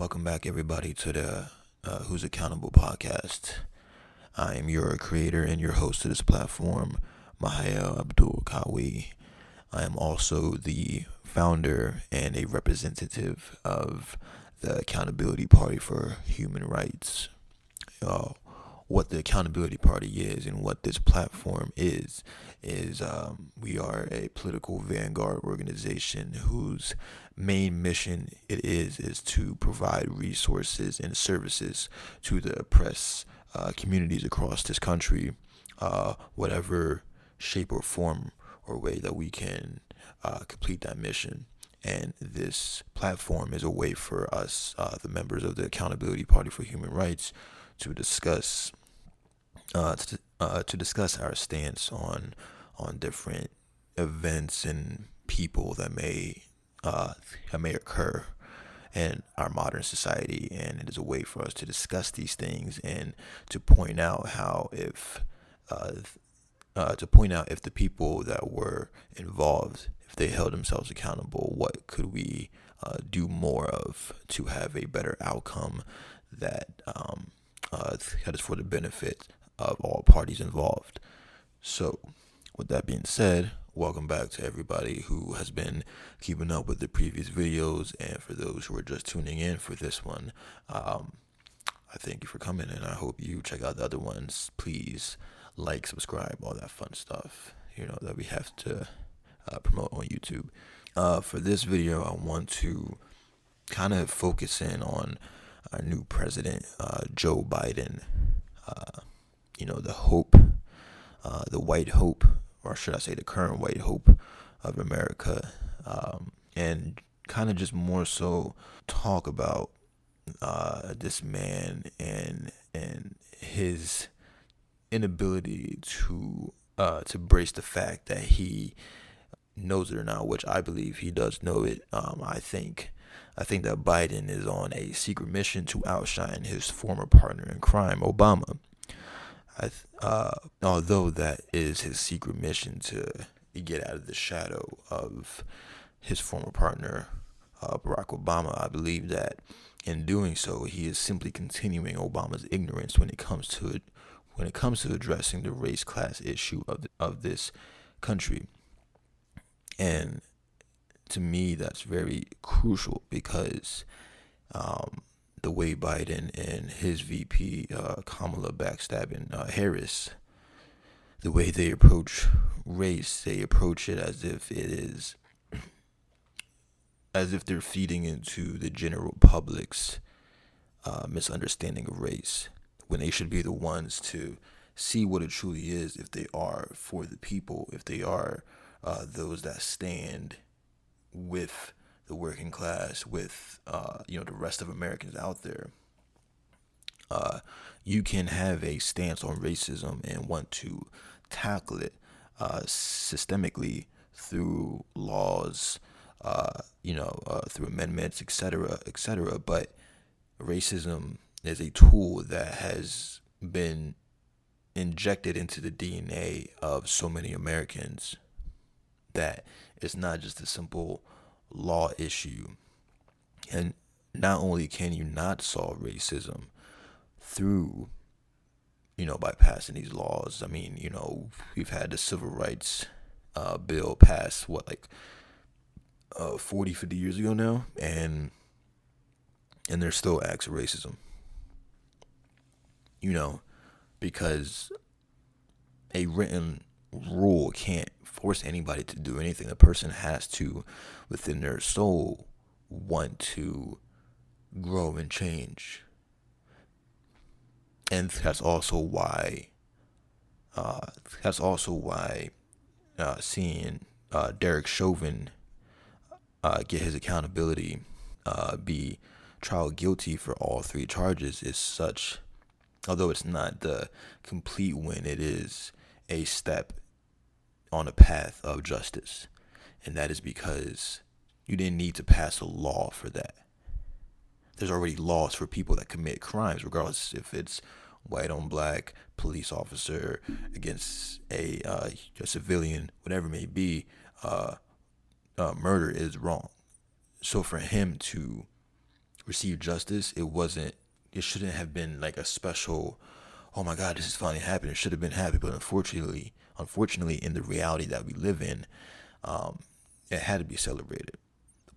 Welcome back, everybody, to the Who's Accountable podcast. I am your creator and your host of this platform, Mahaya Abdul Kawi. I am also the founder and a representative of the Accountability Party for Human Rights. Uh, what the Accountability Party is and what this platform is we are a political vanguard organization whose main mission it is to provide resources and services to the oppressed communities across this country, whatever shape or form or way that we can complete that mission. And this platform is a way for us, the members of the Accountability Party for Human Rights, to discuss to discuss our stance on different events and people that may occur in our modern society, and it is a way for us to discuss these things and to point out how uh, if the people that were involved, if they held themselves accountable, what could we do more of to have a better outcome that is for the benefit of all parties involved. So, with that being said, welcome back to everybody who has been keeping up with the previous videos, and for those who are just tuning in for this one, I thank you for coming, and I hope you check out the other ones. Please like, subscribe, all that fun stuff, that we have to promote on YouTube. For this video, I want to kind of focus in on our new president, Joe Biden. The hope, the white hope, or should I say the current white hope of America, and kind of just more so talk about this man and his inability to brace the fact that he knows it or not, which I believe he does know it. I think that Biden is on a secret mission to outshine his former partner in crime, Obama. Although that is his secret mission to get out of the shadow of his former partner, Barack Obama, I believe that in doing so, he is simply continuing Obama's ignorance when it comes to it, when it comes to addressing the race class issue of this country. And to me, that's very crucial because the way Biden and his VP, Kamala backstabbing Harris, the way they approach race, they approach it as if they're feeding into the general public's misunderstanding of race, when they should be the ones to see what it truly is, if they are for the people, if they are those that stand with the working class, with the rest of Americans out there. You can have a stance on racism and want to tackle it systemically through laws, through amendments, etc., etc. But racism is a tool that has been injected into the DNA of so many Americans that it's not just a simple law issue. And not only can you not solve racism through, by passing these laws. I mean, we've had the civil rights bill passed, 40, 50 years ago now, and there's still acts of racism, because a written rule can't force anybody to do anything. A person has to, within their soul, want to grow and change. And that's also why seeing Derek Chauvin get his accountability, be trial guilty for all three charges is such, although it's not the complete win, it is a step on a path of justice. And that is because you didn't need to pass a law for that. There's already laws for people that commit crimes, regardless if it's white on black, police officer against a civilian, whatever it may be. Murder is wrong. So for him to receive justice, it shouldn't have been like a special, oh my God, this is finally happening. It should have been happy, but unfortunately, in the reality that we live in, it had to be celebrated.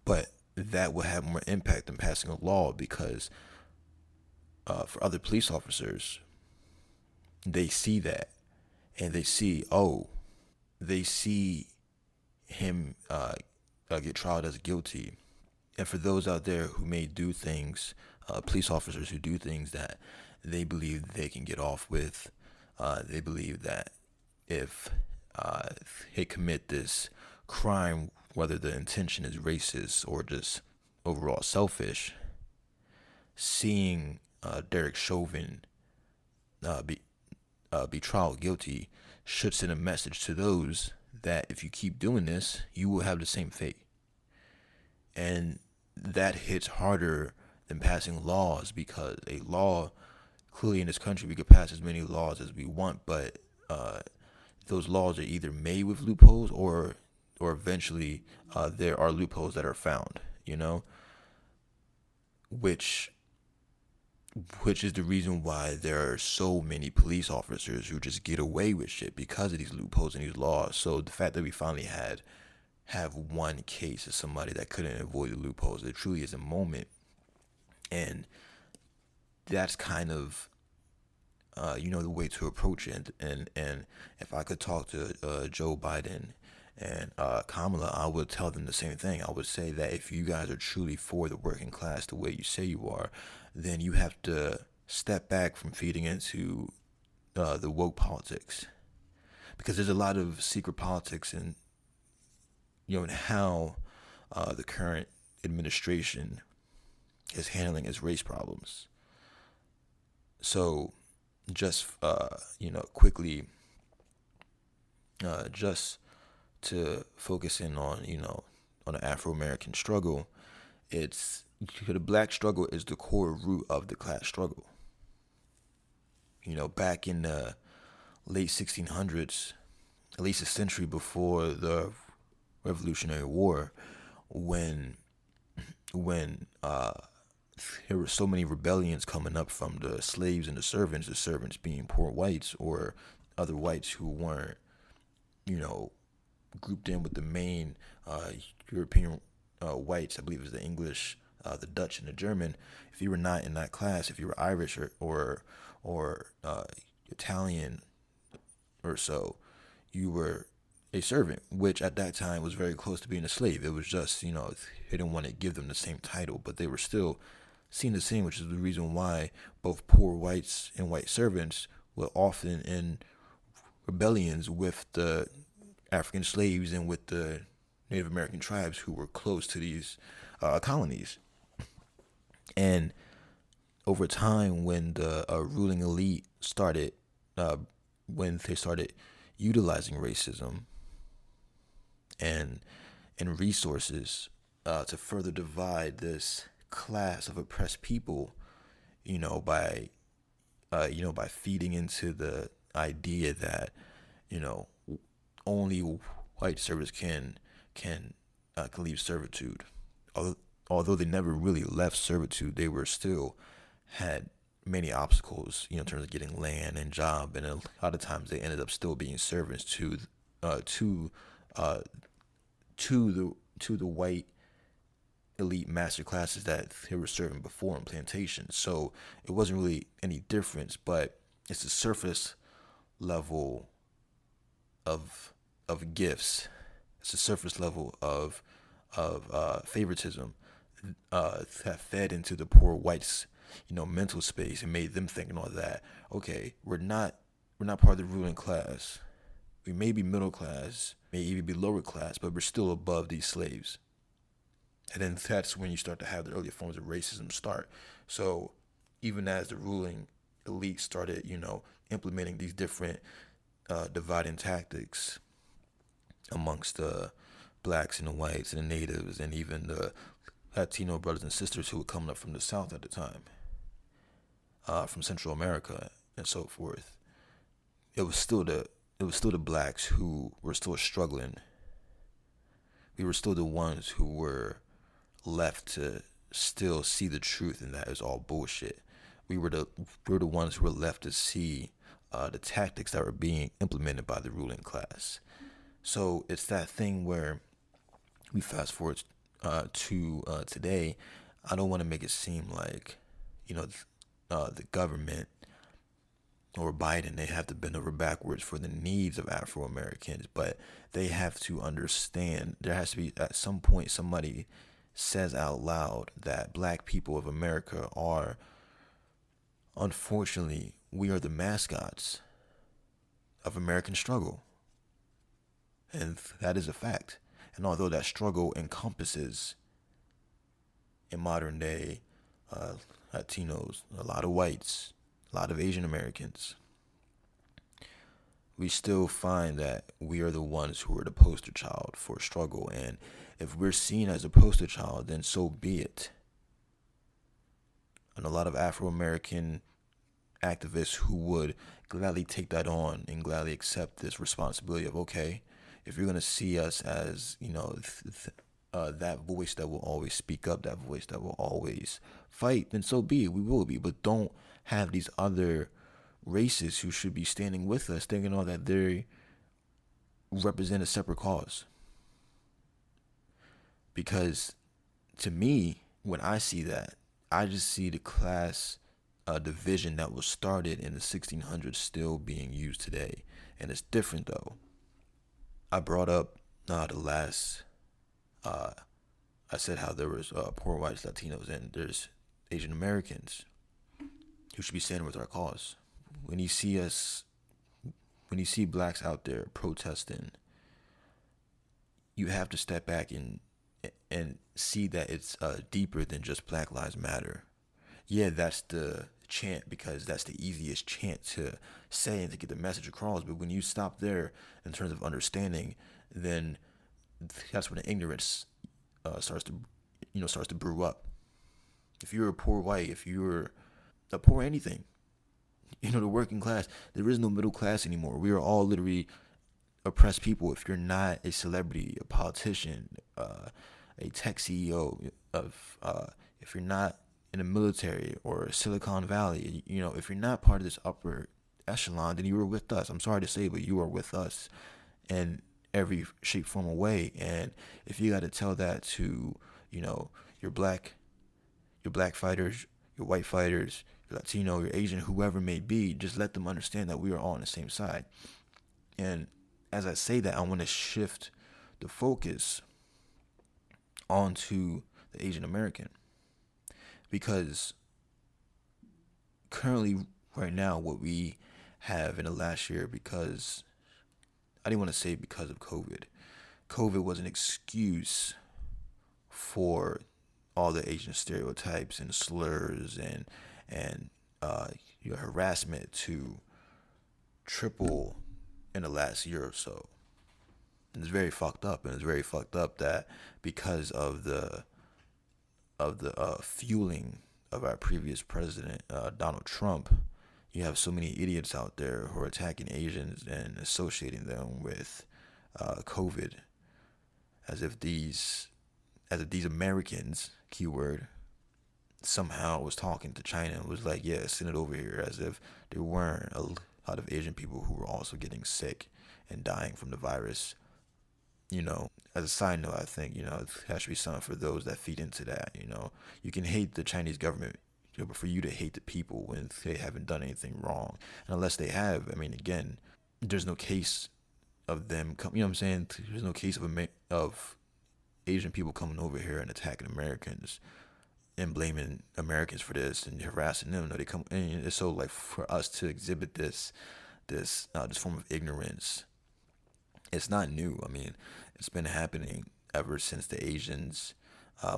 But that would have more impact than passing a law because for other police officers, they see that and they see him get tried as guilty. And for those out there who may do things, police officers who do things that they believe they can get off with, they believe that if they commit this crime, whether the intention is racist or just overall selfish, seeing Derek Chauvin be trial guilty should send a message to those that if you keep doing this, you will have the same fate. And that hits harder than passing laws because a law, clearly in this country, we could pass as many laws as we want, but those laws are either made with loopholes or eventually there are loopholes that are found, which is the reason why there are so many police officers who just get away with shit because of these loopholes and these laws. So the fact that we finally have one case of somebody that couldn't avoid the loopholes, it truly is a moment. And that's kind of the way to approach it. And if I could talk to Joe Biden and Kamala, I would tell them the same thing. I would say that if you guys are truly for the working class the way you say you are, then you have to step back from feeding into the woke politics, because there's a lot of secret politics in in how the current administration is handling its race problems. So just quickly, just to focus in on on the Afro-American struggle, the black struggle is the core root of the class struggle. Back in the late 1600s, at least a century before the Revolutionary War, when there were so many rebellions coming up from the slaves and the servants being poor whites or other whites who weren't, grouped in with the main European whites. I believe it was the English, the Dutch, and the German. If you were not in that class, if you were Irish or Italian or so, you were a servant, which at that time was very close to being a slave. It was just, they didn't want to give them the same title, but they were still seen the same, which is the reason why both poor whites and white servants were often in rebellions with the African slaves and with the Native American tribes who were close to these colonies. And over time, when the ruling elite started, when they started utilizing racism and resources to further divide this class of oppressed people, by by feeding into the idea that only white servants can leave servitude. Although they never really left servitude, they were still had many obstacles, in terms of getting land and job, and a lot of times they ended up still being servants to the white elite master classes that they were serving before in plantations. So it wasn't really any difference, but it's the surface level of gifts. It's the surface level of favoritism that fed into the poor whites, mental space, and made them think and all that. Okay, we're not part of the ruling class. We may be middle class, may even be lower class, but we're still above these slaves. And then that's when you start to have the early forms of racism start. So even as the ruling elite started, implementing these different dividing tactics amongst the blacks and the whites and the natives and even the Latino brothers and sisters who were coming up from the South at the time, from Central America and so forth, it was still the blacks who were still struggling. We were still the ones who were left to still see the truth in that is all bullshit. We were the ones who were left to see the tactics that were being implemented by the ruling class. So it's that thing where we fast forward to today. I don't want to make it seem like, the government or Biden, they have to bend over backwards for the needs of Afro Americans, but they have to understand there has to be at some point somebody says out loud that black people of America are, unfortunately, we are the mascots of American struggle. And that is a fact. And although that struggle encompasses in modern day uh, Latinos, a lot of whites, a lot of Asian Americans, we still find that we are the ones who are the poster child for struggle. And if we're seen as a poster child, then so be it. And a lot of Afro American activists who would gladly take that on and gladly accept this responsibility of, okay, if you're going to see us as, that voice that will always speak up, that voice that will always fight, then so be it. We will be. But don't have these other races who should be standing with us thinking all that they represent a separate cause. Because to me, when I see that, I just see the class division that was started in the 1600s still being used today. And it's different though. I brought up the last, I said how there was poor whites, Latinos, and there's Asian Americans who should be standing with our cause. When you see blacks out there protesting, you have to step back and see that it's deeper than just Black Lives Matter. Yeah, that's the chant because that's the easiest chant to say and to get the message across. But when you stop there in terms of understanding, then that's when the ignorance starts to brew up. If you're a poor white, if you're a poor anything, the working class, there is no middle class anymore. We are all literally oppressed people. If you're not a celebrity, a politician, a tech CEO, if you're not in the military or Silicon Valley, if you're not part of this upper echelon, then you are with us. I'm sorry to say, but you are with us in every shape, form, or way. And if you got to tell that to, your black fighters, your white fighters, your Latino, your Asian, whoever may be, just let them understand that we are all on the same side. And as I say that, I want to shift the focus onto the Asian American. Because currently, right now, what we have in the last year, because I didn't want to say because of COVID. COVID was an excuse for all the Asian stereotypes and slurs and your harassment to triple in the last year or so. And it's very fucked up, and it's very fucked up that because of the fueling of our previous president, Donald Trump, you have so many idiots out there who are attacking Asians and associating them with COVID, as if these Americans, keyword, somehow was talking to China and was like, yeah, send it over here, as if there weren't a lot of Asian people who were also getting sick and dying from the virus. As a side note, I think, it has to be something for those that feed into that. You can hate the Chinese government, but for you to hate the people when they haven't done anything wrong, and unless they have, I mean, again, there's no case of them you know what I'm saying? There's no case of Asian people coming over here and attacking Americans and blaming Americans for this and harassing them. No, they come, and it's so like for us to exhibit this form of ignorance. It's not new. I mean, it's been happening ever since the Asians,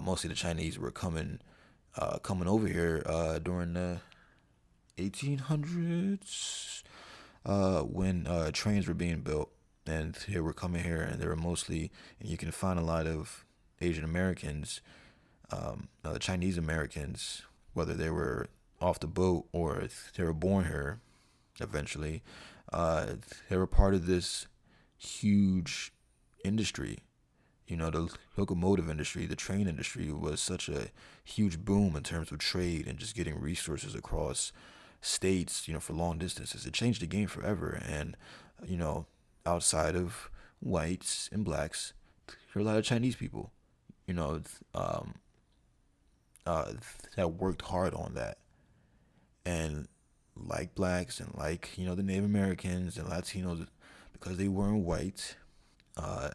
mostly the Chinese, were coming over here during the 1800s when trains were being built, and they were coming here, and they were mostly, and you can find a lot of Asian Americans, the Chinese Americans, whether they were off the boat or they were born here eventually, they were part of this huge industry. The locomotive industry, the train industry was such a huge boom in terms of trade and just getting resources across states, for long distances. It changed the game forever. And, you know, outside of whites and blacks, there are a lot of Chinese people, you know, um, uh, that worked hard on that. And like blacks and like, the Native Americans and Latinos, because they weren't white, uh,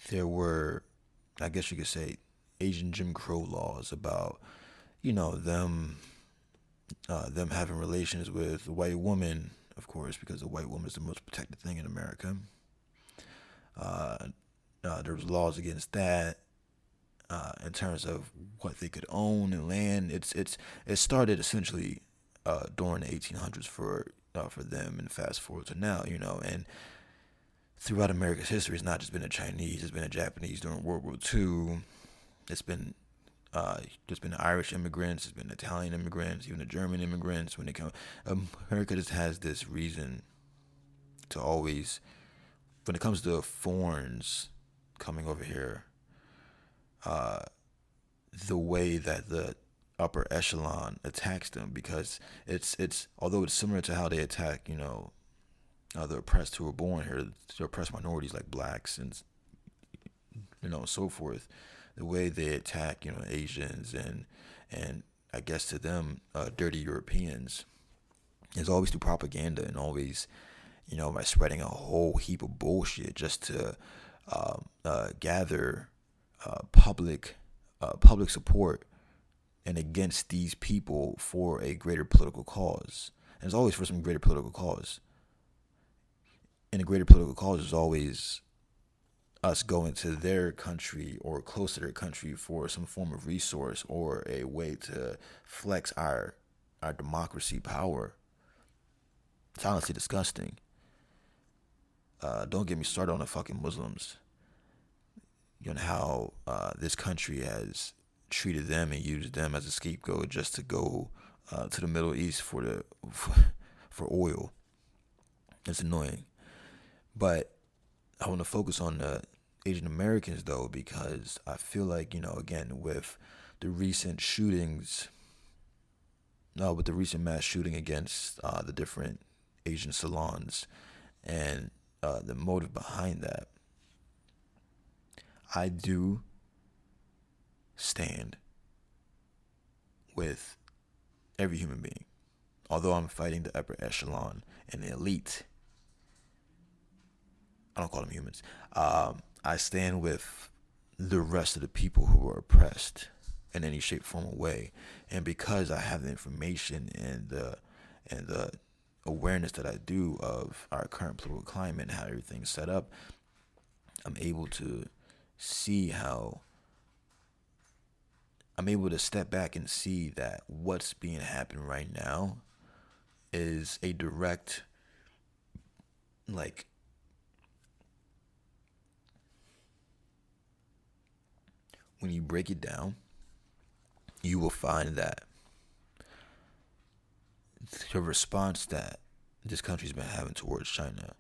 there were, I guess you could say, Asian Jim Crow laws about, them them having relations with a white woman, of course, because the white woman is the most protected thing in America. Uh, there was laws against that in terms of what they could own and land. It started essentially during the 1800s for them, and fast forward to now, and throughout America's history, it's not just been the Chinese, it's been the Japanese during World War II. It's been there's been Irish immigrants, there's been Italian immigrants, even the German immigrants. When they come, America just has this reason to always, when it comes to foreigners coming over here, uh, the way that the upper echelon attacks them, because it's although it's similar to how they attack, the oppressed who were born here, the oppressed minorities like blacks and so forth. The way they attack, Asians and I guess to them, dirty Europeans, is always through propaganda and always, by spreading a whole heap of bullshit just to gather public support and against these people for a greater political cause. And it's always for some greater political cause. And the greater political cause is always us going to their country or close to their country for some form of resource or a way to flex our democracy power. It's honestly disgusting. Don't get me started on the fucking Muslims. How this country has treated them and used them as a scapegoat just to go to the Middle East for oil. It's annoying. But I want to focus on the Asian Americans, though, because I feel like, again, with the recent shootings, with the recent mass shooting against the different Asian salons and the motive behind that, I do stand with every human being. Although I'm fighting the upper echelon and the elite, I don't call them humans. I stand with the rest of the people who are oppressed in any shape, form, or way. And because I have the information and the awareness that I do of our current political climate and how everything's set up, I'm able to see how I'm able to step back and see that what's being happening right now is a direct, like, when you break it down, you will find that the response that this country's been having towards China,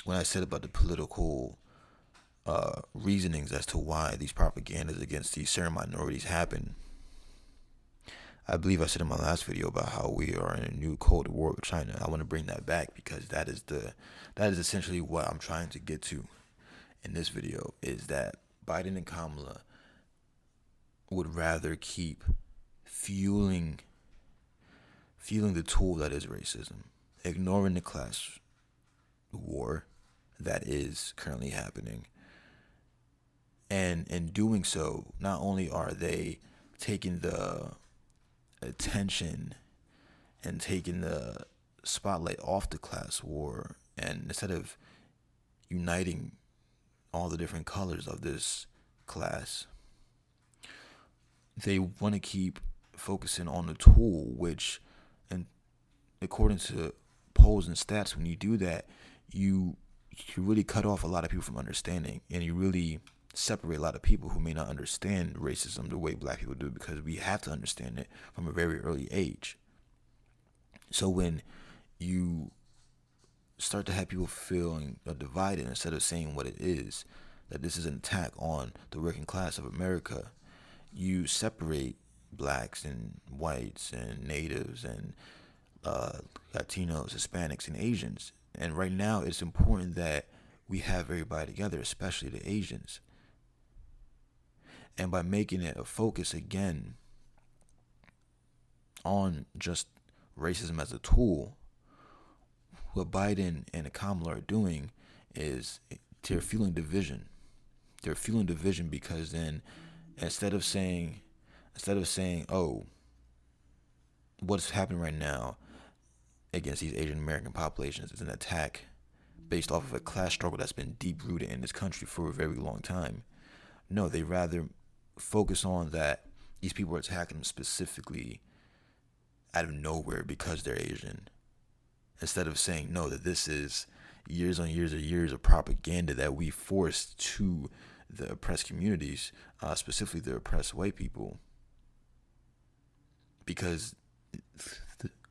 when I said about the political reasonings as to why these propagandas against these certain minorities happen, I believe I said in my last video about how we are in a new Cold War with China. I want to bring that back because that is essentially what I'm trying to get to in this video, is that Biden and Kamala would rather keep fueling the tool that is racism, ignoring the class war that is currently happening. And in doing so, not only are they taking the attention and taking the spotlight off the class war, and instead of uniting all the different colors of this class, they want to keep focusing on the tool, which, and according to polls and stats, when you do that, you really cut off a lot of people from understanding, and you really separate a lot of people who may not understand racism the way black people do, because we have to understand it from a very early age. So when you start to have people feeling divided instead of saying what it is, that this is an attack on the working class of America. You separate blacks and whites and natives and uh, Latinos, Hispanics, and Asians. And right now, it's important that we have everybody together, especially the Asians. And by making it a focus again on just racism as a tool, what Biden and Kamala are doing is they're fueling division. They're fueling division because then instead of saying oh, what's happening right now against these Asian American populations is an attack based off of a class struggle that's been deep rooted in this country for a very long time. No, they rather focus on that these people are attacking them specifically out of nowhere because they're Asian, instead of saying no, that this is years on years or years of propaganda that we forced to the oppressed communities, specifically the oppressed white people, because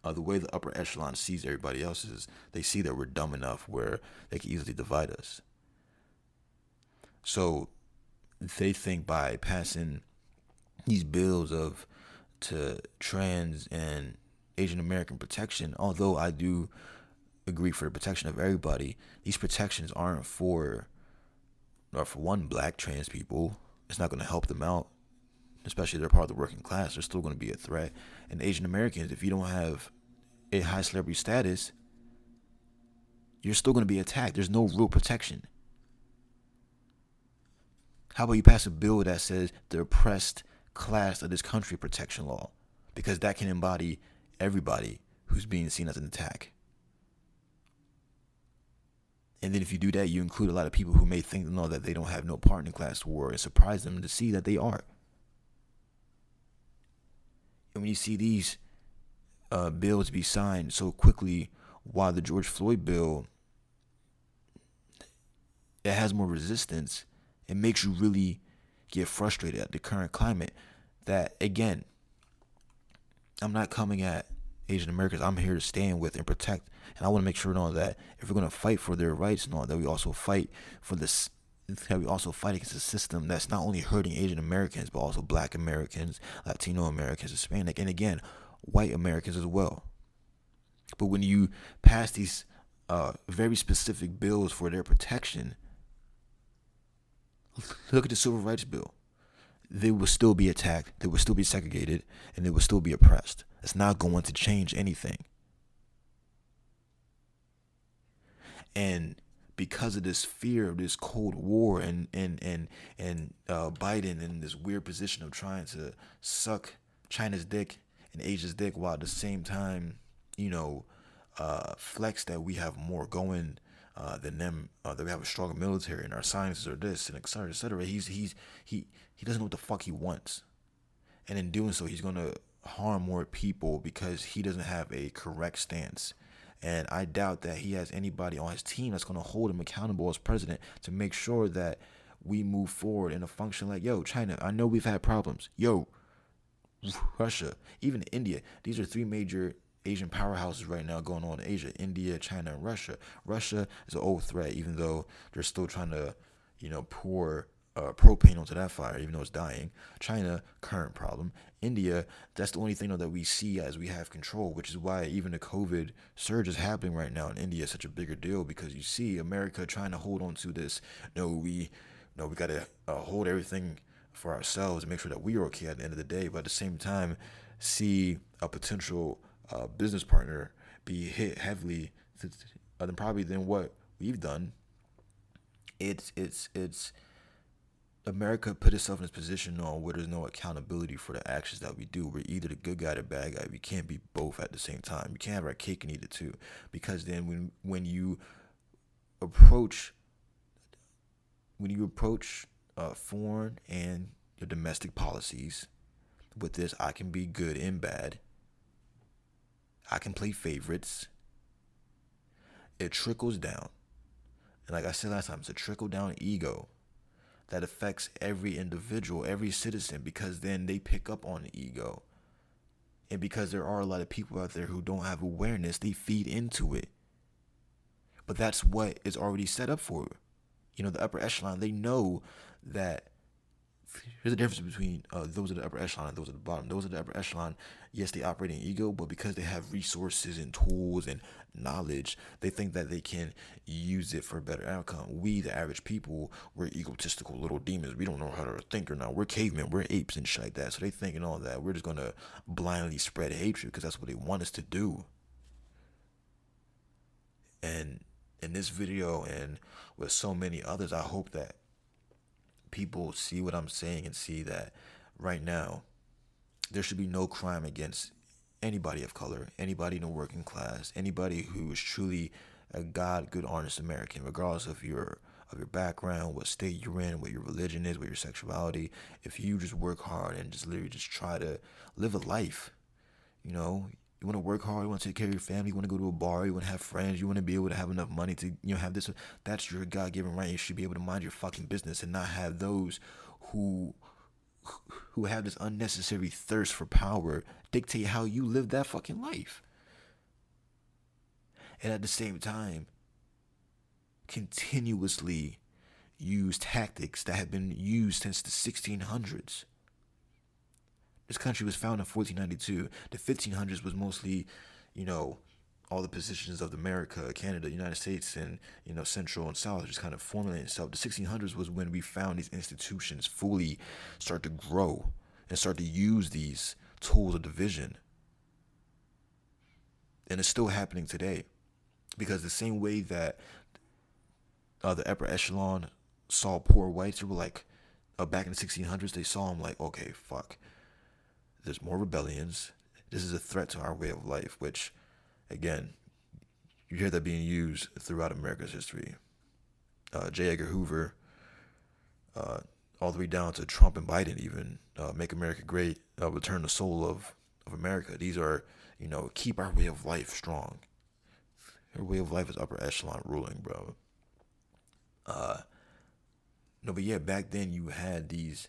the way the upper echelon sees everybody else is they see that we're dumb enough where they can easily divide us. So they think by passing these bills of to trans and Asian American protection, although I do agree for the protection of everybody, these protections aren't for one, black trans people. It's not going to help them out, especially if they're part of the working class. They're still going to be a threat. And Asian Americans, if you don't have a high celebrity status, you're still going to be attacked. There's no real protection. How about you pass a bill that says the oppressed class of this country protection law? Because that can embody everybody who's being seen as an attack. And then if you do that, you include a lot of people who may think that they don't have no part in the class war, and surprise them to see that they are. And when you see these bills be signed so quickly, while the George Floyd bill, it has more resistance, it makes you really get frustrated at the current climate. That, again, I'm not coming at Asian Americans. I'm here to stand with and protect. And I want to make sure that if we're going to fight for their rights and all, that we also fight for this, that we also fight against a system that's not only hurting Asian Americans, but also black Americans, Latino Americans, Hispanic, and again, white Americans as well. But when you pass these very specific bills for their protection, look at the Civil Rights Bill. They will still be attacked, they will still be segregated, and they will still be oppressed. It's not going to change anything. And because of this fear of this Cold War and Biden in this weird position of trying to suck China's dick and Asia's dick, while at the same time, flex that we have more going than them, that we have a stronger military and our sciences are this and et cetera, et cetera. He doesn't know what the fuck he wants, and in doing so, he's gonna harm more people because he doesn't have a correct stance. And I doubt that he has anybody on his team that's going to hold him accountable as president to make sure that we move forward in a function like, yo, China, I know we've had problems. Yo, Russia, even India. These are three major Asian powerhouses right now going on in Asia: India, China, and Russia. Russia is an old threat, even though they're still trying to, pour propane onto that fire, even though it's dying. China, current problem. India, that's the only thing that we see as we have control, which is why even the COVID surge is happening right now in India is such a bigger deal, because you see America trying to hold on to this. We gotta hold everything for ourselves and make sure that we are okay at the end of the day, but at the same time, see a potential business partner be hit heavily than what we've done. It's America put itself in this position where there's no accountability for the actions that we do. We're either the good guy or the bad guy. We can't be both at the same time. You can't have our cake and eat it too, because then when you approach foreign and your domestic policies with this, I can be good and bad. I can play favorites. It trickles down, and like I said last time, it's a trickle down ego that affects every individual, every citizen, because then they pick up on the ego. And because there are a lot of people out there who don't have awareness, they feed into it. But that's what is already set up for. The upper echelon, they know that there's a difference between those at the upper echelon and those at the bottom. Those at the upper echelon, yes, they operate in ego, but because they have resources and tools and knowledge, they think that they can use it for a better outcome. We, the average people, we're egotistical little demons. We don't know how to think or not. We're cavemen, we're apes and shit like that. So they thinking all that. We're just gonna blindly spread hatred because that's what they want us to do. And in this video and with so many others, I hope that people see what I'm saying and see that right now there should be no crime against anybody of color, anybody in the working class, anybody who is truly a God, good, honest American, regardless of your background, what state you're in, what your religion is, what your sexuality. If you just work hard and just literally just try to live a life, you want to work hard, you want to take care of your family, you want to go to a bar, you want to have friends, you want to be able to have enough money to, have this. That's your God-given right. You should be able to mind your fucking business and not have those who have this unnecessary thirst for power dictate how you live that fucking life. And at the same time, continuously use tactics that have been used since the 1600s. This country was founded in 1492. The 1500s was mostly, all the positions of America, Canada, United States, and, Central and South just kind of formulating itself. The 1600s was when we found these institutions fully start to grow and start to use these tools of division. And it's still happening today. Because the same way that the upper echelon saw poor whites, they were like, back in the 1600s, they saw them like, okay, fuck. There's more rebellions. This is a threat to our way of life, which, again, you hear that being used throughout America's history. J. Edgar Hoover, all the way down to Trump and Biden even, Make America Great, Return the Soul of America. These are, keep our way of life strong. Your way of life is upper echelon ruling, bro. No, but yeah, back then you had these,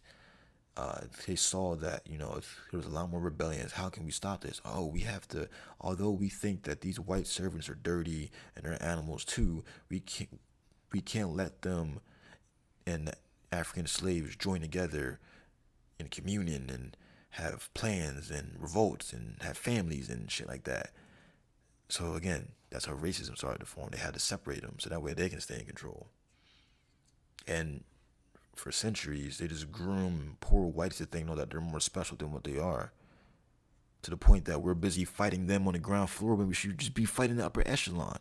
they saw that, there was a lot more rebellions. How can we stop this? Oh, we have to, although we think that these white servants are dirty and they're animals too, we can't let them and African slaves join together in communion and have plans and revolts and have families and shit like that. So again, that's how racism started to form. They had to separate them so that way they can stay in control. And for centuries, they just groom poor whites to think that they're more special than what they are. To the point that we're busy fighting them on the ground floor when we should just be fighting the upper echelon.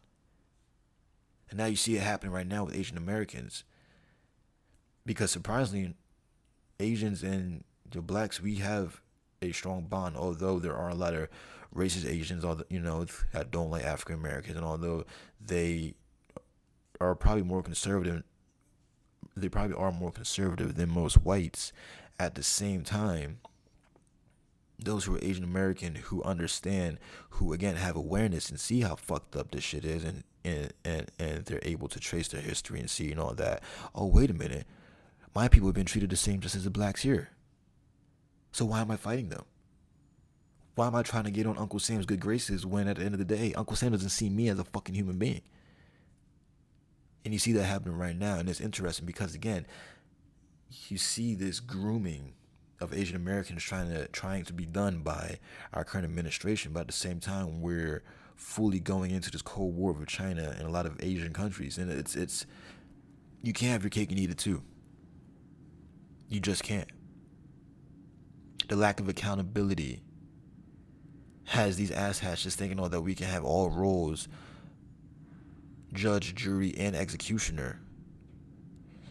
And now you see it happening right now with Asian Americans. Because surprisingly, Asians and the blacks, we have a strong bond, although there are a lot of racist Asians, that don't like African Americans, and although they are probably more conservative, than most whites. At the same time, those who are Asian American, who understand, who again have awareness and see how fucked up this shit is, and they're able to trace their history and see and all that. Oh, wait a minute, my people have been treated the same just as the blacks here. So why am I fighting them? Why am I trying to get on Uncle Sam's good graces when at the end of the day, Uncle Sam doesn't see me as a fucking human being? And you see that happening right now, and it's interesting because, again, you see this grooming of Asian Americans trying to be done by our current administration, but at the same time, we're fully going into this Cold War with China and a lot of Asian countries, and it's you can't have your cake and eat it too. You just can't. The lack of accountability has these asshats just thinking that we can have all roles, judge, jury, and executioner.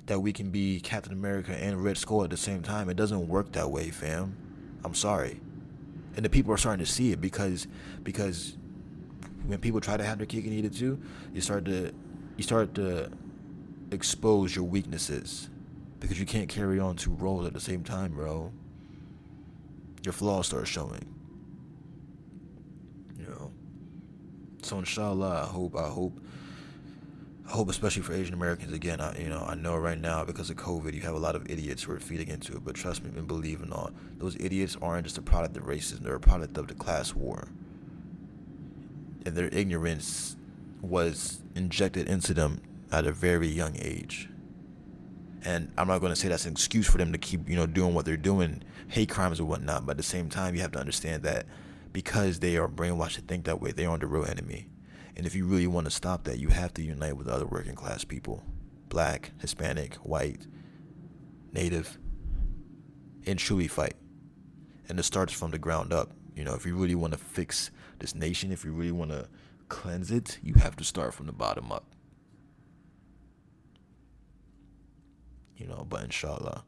That we can be Captain America and Red Skull at the same time. It doesn't work that way, fam. I'm sorry. And the people are starting to see it because when people try to have their cake and eat it too, you start to expose your weaknesses because you can't carry on two roles at the same time, bro. Your flaws start showing. So inshallah, I hope especially for Asian Americans, again, I know right now because of COVID, you have a lot of idiots who are feeding into it, but trust me and believe in all, those idiots aren't just a product of racism, they're a product of the class war. And their ignorance was injected into them at a very young age. And I'm not going to say that's an excuse for them to keep, doing what they're doing, hate crimes or whatnot. But at the same time, you have to understand that because they are brainwashed to think that way, they're on the real enemy. And if you really want to stop that, you have to unite with other working class people, black, Hispanic, white, native, and truly fight. And it starts from the ground up. If you really want to fix this nation, if you really want to cleanse it, you have to start from the bottom up. But inshallah.